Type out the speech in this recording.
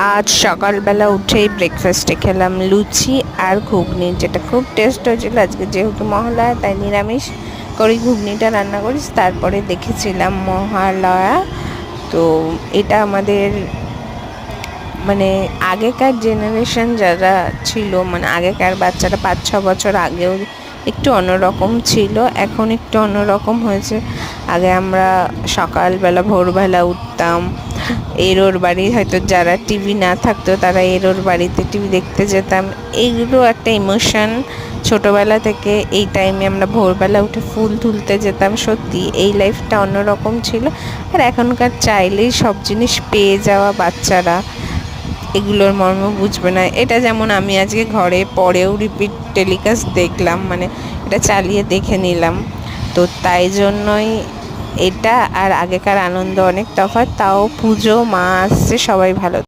আজ সকালবেলা উঠেই ব্রেকফাস্টে খেলাম লুচি আর ঘুগনি, যেটা খুব টেস্ট হয়েছিল। আজকে যেহেতু মহালয়া তাই নিরামিষ করে ঘুগনিটা রান্না করিস। তারপরে দেখেছিলাম মহালয়া। তো এটা আমাদের মানে আগেকার জেনারেশন যারা ছিল, মানে আগেকার বাচ্চারা 5-6 বছর আগেও একটু অন্যরকম ছিল, এখন একটু অন্যরকম হয়েছে। আগে আমরা সকালবেলা ভোরবেলা উঠতাম, এরোর বাড়ি, হয়তো যারা টিভি না থাকতো তারা এরোর বাড়িতে টিভি দেখতে যেতাম। এইগুলো একটা ইমোশন ছোটোবেলা থেকে। এই টাইমে আমরা ভোরবেলা উঠে ফুল তুলতে যেতাম। সত্যি এই লাইফটা অন্যরকম ছিল। আর এখনকার চাইলেই সব জিনিস পেয়ে যাওয়া বাচ্চারা এগুলোর মর্ম বুঝবে না। এটা যেমন আমি আজকে ঘরে পরেও রিপিট টেলিকাস্ট দেখলাম, মানে এটা চালিয়ে দেখে নিলাম। তো তাই জন্যই এটা আর আগেকার আনন্দ অনেক তফাৎ। তাও পুজো, মা আসছে, সবাই ভালো।